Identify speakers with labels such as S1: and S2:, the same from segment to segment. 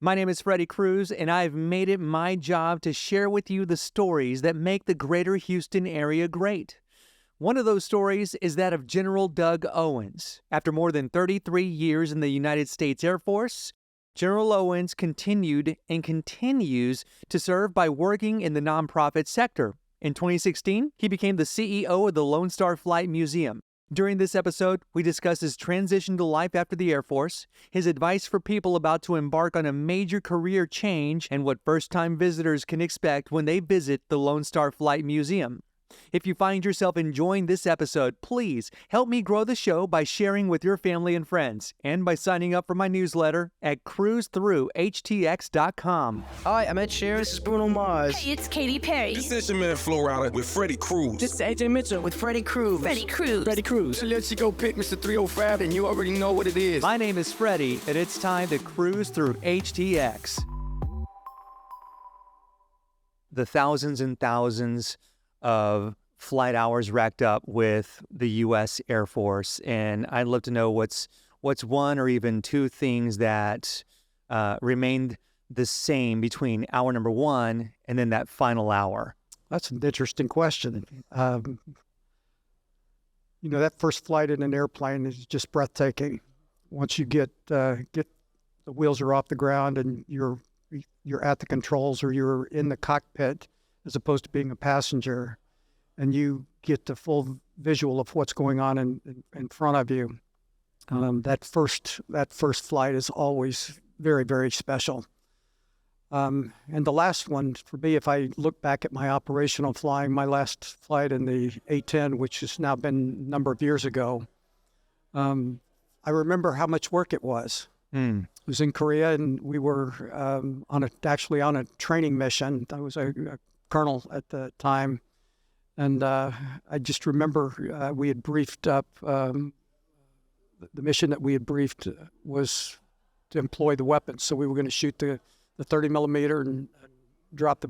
S1: My name is Freddie Cruz, and I've made it my job to share with you the stories that make the greater Houston area great. One of those stories is that of General Doug Owens. After more than 33 years in the United States Air Force, General Owens continued and continues to serve by working in the nonprofit sector. In 2016, he became the CEO of the Lone Star Flight Museum. During this episode, we discuss his transition to life after the Air Force, his advice for people about to embark on a major career change, and what first-time visitors can expect when they visit the Lone Star Flight Museum. If you find yourself enjoying this episode, please help me grow the show by sharing with your family and friends, and by signing up for my newsletter at cruisethroughhtx.com.
S2: Hi, I'm Ed Sheeran. This is Bruno Mars.
S3: Hey, it's Katy Perry.
S4: This is your man Flo Rida with Freddie Cruz.
S2: This is AJ Mitchell with Freddie Cruz.
S3: Freddie Cruz.
S2: Freddie Cruz. Let's go pick Mr. 305, and you already know what it is.
S1: My name is Freddie, and it's time to cruise through HTX. The thousands and thousands of flight hours racked up with the U.S. Air Force, and I'd love to know what's one or even two things that remained the same between hour number one and then that final hour.
S5: That's an interesting question. That first flight in an airplane is just breathtaking. Once you get the wheels are off the ground and you're at the controls or you're in the cockpit as opposed to being a passenger, and you get the full visual of what's going on in front of you. That first flight is always very, very special. And the last one for me, if I look back at my operational flying, my last flight in the A-10, which has now been a number of years ago, I remember how much work it was. I was in Korea, and we were actually on a training mission. I was a colonel at the time. And I just remember we had briefed up, the mission that we had briefed was to employ the weapons. So we were going to shoot the 30 millimeter and drop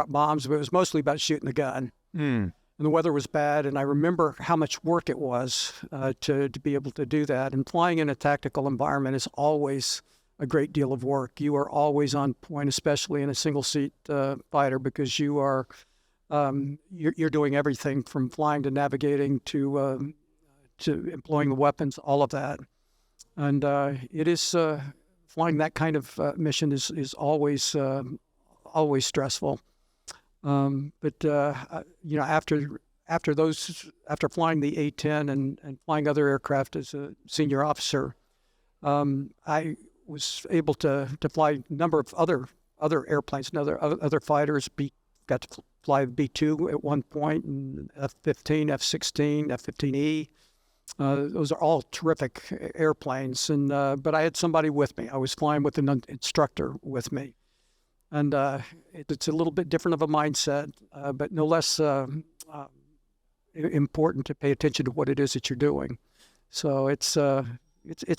S5: bombs, but it was mostly about shooting the gun. And the weather was bad, and I remember how much work it was to be able to do that. And flying in a tactical environment is always a great deal of work. You are always on point, especially in a single-seat fighter, because you are... you're doing everything from flying to navigating to employing the weapons, all of that. And it is flying that kind of mission is always stressful. But after flying the A-10 and flying other aircraft as a senior officer, I was able to fly a number of other airplanes and other fighters. Got to fly B-2 at one point, and F-15, F-16, F-15E. Those are all terrific airplanes. And but I had somebody with me. I was flying with an instructor with me. And it's a little bit different of a mindset, but no less important to pay attention to what it is that you're doing. So it's a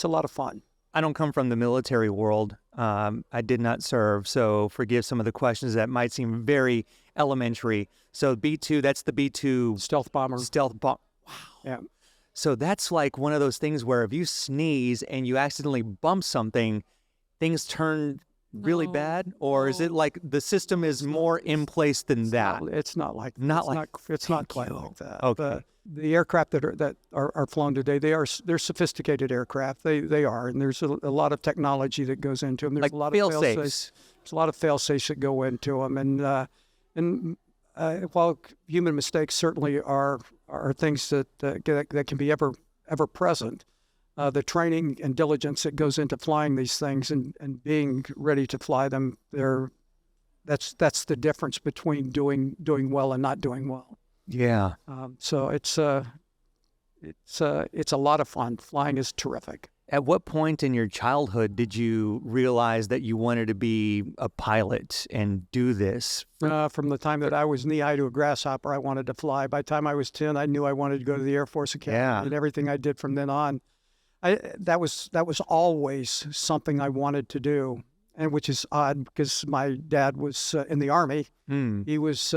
S5: lot of fun.
S1: I don't come from the military world. I did not serve, so forgive some of the questions that might seem very elementary. So B-2, that's the B-2
S5: Stealth bomber.
S1: Wow.
S5: Yeah.
S1: So that's like one of those things where if you sneeze and you accidentally bump something, things turn really bad? Or is it like the system is more in place than that?
S5: It's not quite like that.
S1: Okay.
S5: The aircraft that are flown today, they're sophisticated aircraft. They are, and there's a lot of technology that goes into them. There's
S1: like
S5: a lot of
S1: fail-safes.
S5: There's a lot of fail-safes that go into them, and while human mistakes certainly are things that can be ever present, the training and diligence that goes into flying these things and being ready to fly them, that's the difference between doing well and not doing well.
S1: Yeah.
S5: So it's a lot of fun. Flying is terrific.
S1: At what point in your childhood did you realize that you wanted to be a pilot and do this?
S5: From the time that I was knee-high to a grasshopper, I wanted to fly. By the time I was 10, I knew I wanted to go to the Air Force Academy.
S1: Yeah.
S5: And everything I did from then on, that was always something I wanted to do, and which is odd because my dad was in the Army. He was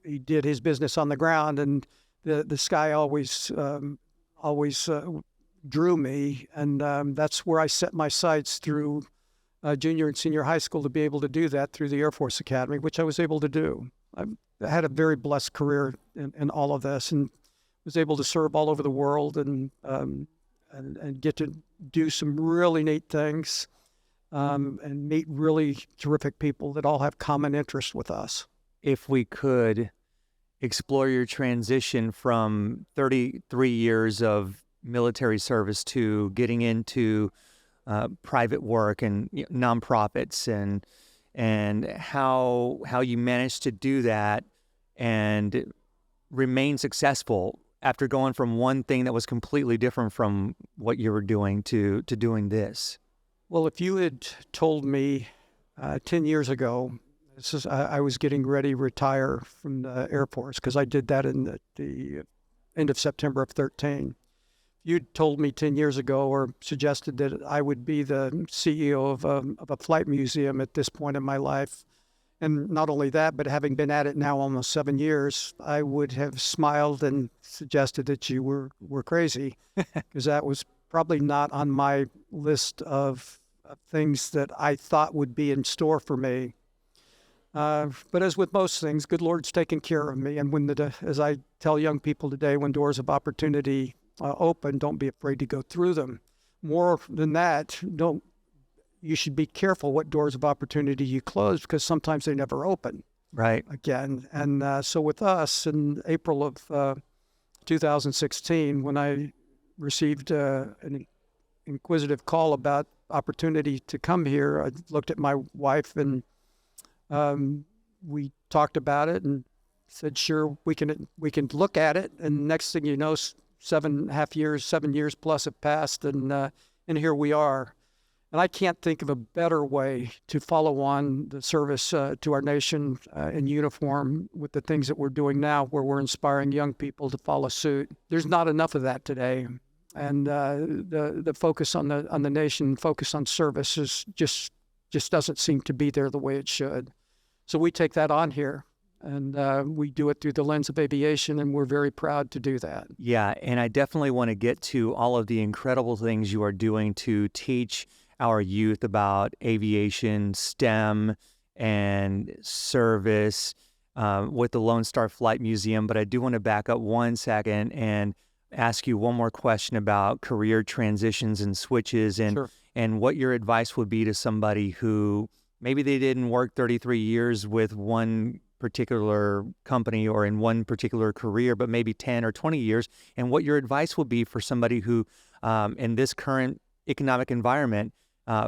S5: he did his business on the ground, and the sky always drew me, and that's where I set my sights through junior and senior high school to be able to do that through the Air Force Academy, which I was able to do. I had a very blessed career in all of this, and was able to serve all over the world and get to do some really neat things and meet really terrific people that all have common interests with us.
S1: If we could explore your transition from 33 years of military service to getting into private work and nonprofits, and how you managed to do that and remain successful after going from one thing that was completely different from what you were doing to doing this.
S5: Well, if you had told me 10 years ago, I was getting ready to retire from the Air Force, because I did that in the end of September of 13. You'd told me 10 years ago, or suggested that I would be the CEO of a flight museum at this point in my life. And not only that, but having been at it now almost 7 years, I would have smiled and suggested that you were crazy, because that was probably not on my list of things that I thought would be in store for me. But as with most things, good Lord's taken care of me. And as I tell young people today, when doors of opportunity open, don't be afraid to go through them. More than that, you should be careful what doors of opportunity you close, because sometimes they never open
S1: Right.
S5: again. And so with us, in April of 2016, when I received an inquisitive call about opportunity to come here, I looked at my wife, and we talked about it and said, sure, we can look at it. And next thing you know, 7 years plus have passed, and here we are. And I can't think of a better way to follow on the service to our nation in uniform with the things that we're doing now, where we're inspiring young people to follow suit. There's not enough of that today. And the focus on the nation, focus on service is just doesn't seem to be there the way it should. So we take that on here, and we do it through the lens of aviation, and we're very proud to do that.
S1: Yeah, and I definitely want to get to all of the incredible things you are doing to teach our youth about aviation, STEM, and service with the Lone Star Flight Museum. But I do want to back up 1 second and ask you one more question about career transitions and switches, and
S5: Sure.
S1: and what your advice would be to somebody who maybe they didn't work 33 years with one particular company or in one particular career, but maybe 10 or 20 years, and what your advice would be for somebody who in this current economic environment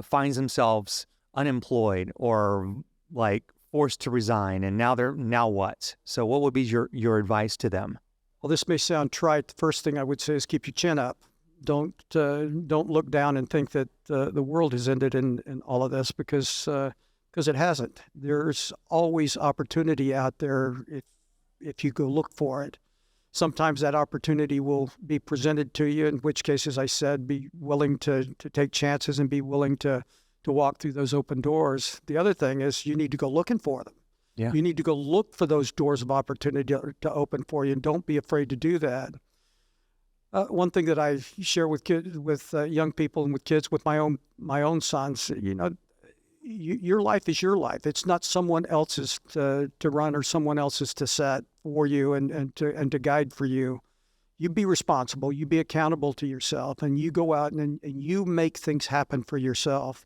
S1: finds themselves unemployed or like forced to resign, and now what? So what would be your advice to them?
S5: Well, this may sound trite. The first thing I would say is keep your chin up. Don't look down and think that the world has ended in all of this, because it hasn't. There's always opportunity out there if you go look for it. Sometimes that opportunity will be presented to you, in which case, as I said, be willing to take chances and be willing to walk through those open doors. The other thing is you need to go looking for them.
S1: Yeah.
S5: You need to go look for those doors of opportunity to open for you, and don't be afraid to do that. One thing that I share with young people and with kids, with my own sons, your life is your life. It's not someone else's to run or someone else's to set for you and to guide for you. You be responsible. You be accountable to yourself, and you go out and you make things happen for yourself.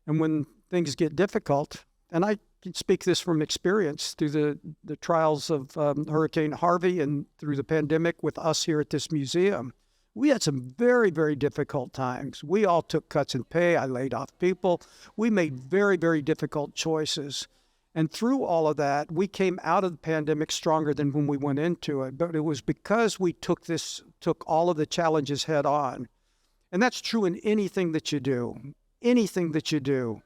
S5: And when things get difficult, and I can speak this from experience through the trials of Hurricane Harvey and through the pandemic with us here at this museum, we had some very, very difficult times. We all took cuts in pay. I laid off people. We made very, very difficult choices. And through all of that, we came out of the pandemic stronger than when we went into it. But it was because we took all of the challenges head on. And that's true in anything that you do. Anything that you do.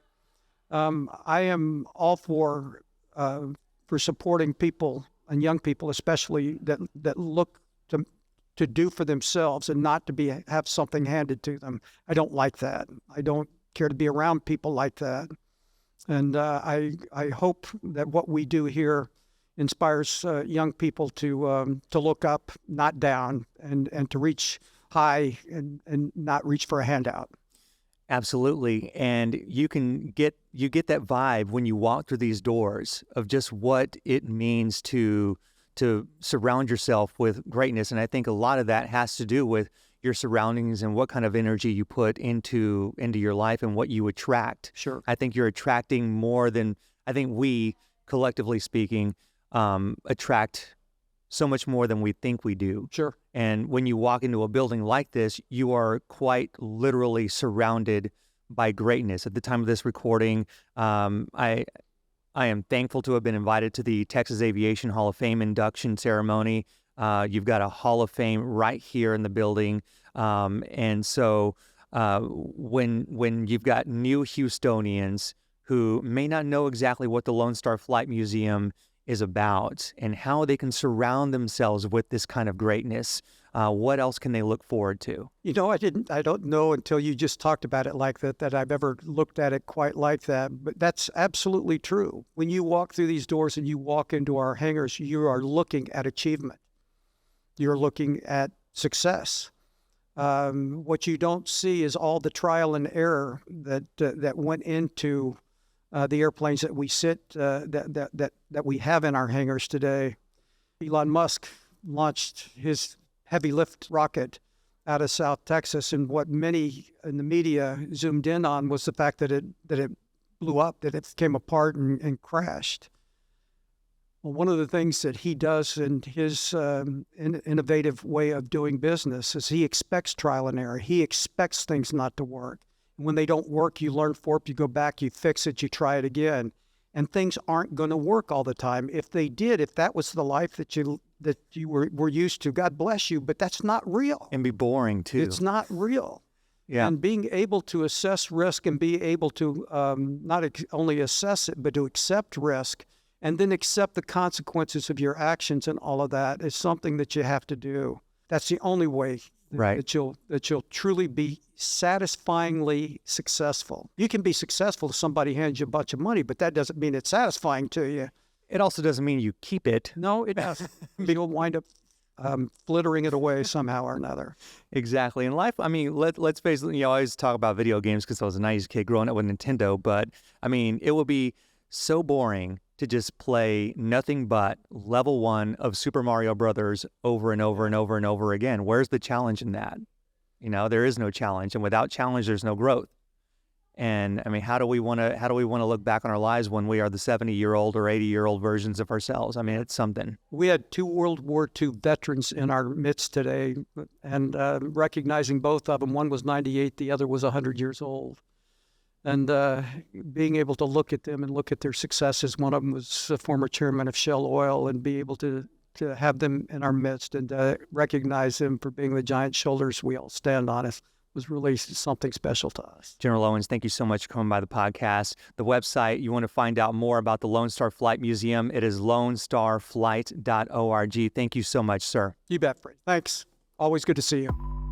S5: I am all for supporting people, and young people especially, that look to do for themselves and not to have something handed to them. I don't like that. I don't care to be around people like that. And I hope that what we do here inspires young people to look up, not down, and to reach high and not reach for a handout.
S1: Absolutely. And you get that vibe when you walk through these doors of just what it means to surround yourself with greatness. And I think a lot of that has to do with your surroundings and what kind of energy you put into your life and what you attract.
S5: Sure.
S1: I think you're attracting more than, I think we, collectively speaking, attract so much more than we think we do.
S5: Sure.
S1: And when you walk into a building like this, you are quite literally surrounded by greatness. At the time of this recording, I am thankful to have been invited to the Texas Aviation Hall of Fame induction ceremony. You've got a Hall of Fame right here in the building. And so when you've got new Houstonians who may not know exactly what the Lone Star Flight Museum is about and how they can surround themselves with this kind of greatness, what else can they look forward to?
S5: You know, I don't know until you just talked about it like that I've ever looked at it quite like that. But that's absolutely true. When you walk through these doors and you walk into our hangars, you are looking at achievement. You're looking at success. What you don't see is all the trial and error that went into the airplanes that we that we have in our hangars today. Elon Musk launched his heavy lift rocket out of South Texas, and what many in the media zoomed in on was the fact that it blew up, that it came apart and crashed. Well, one of the things that he does in his innovative way of doing business is he expects trial and error. He expects things not to work. When they don't work, you learn for it, you go back, you fix it, you try it again. And things aren't going to work all the time. If they did, if that was the life that you were used to, God bless you, but that's not real.
S1: And be boring too.
S5: It's not real.
S1: Yeah.
S5: And being able to assess risk and be able to not only assess it, but to accept risk and then accept the consequences of your actions and all of that is something that you have to do. That's the only way
S1: Right.
S5: that you'll truly be satisfyingly successful. You can be successful if somebody hands you a bunch of money, but that doesn't mean it's satisfying to you.
S1: It also doesn't mean you keep it.
S5: No, it doesn't. You'll wind up flittering it away somehow or another.
S1: Exactly. In life, I mean, let's face it, I always talk about video games because I was a 90s kid growing up with Nintendo, but I mean, it would be so boring to just play nothing but level 1 of Super Mario Brothers over and over and over and over again. Where's the challenge in that? There is no challenge, and without challenge, there's no growth. And I mean, how do we want to look back on our lives when we are the 70-year-old or 80-year-old versions of ourselves? I mean, it's something.
S5: We had 2 World War II veterans in our midst today, and recognizing both of them. One was 98, the other was 100 years old. And being able to look at them and look at their successes. One of them was a former chairman of Shell Oil, and be able to have them in our midst and recognize them for being the giant shoulders we all stand on was really something special to us.
S1: General Owens, thank you so much for coming by the podcast. The website, you want to find out more about the Lone Star Flight Museum, it is lonestarflight.org. Thank you so much, sir.
S5: You bet, Fred. Thanks. Always good to see you.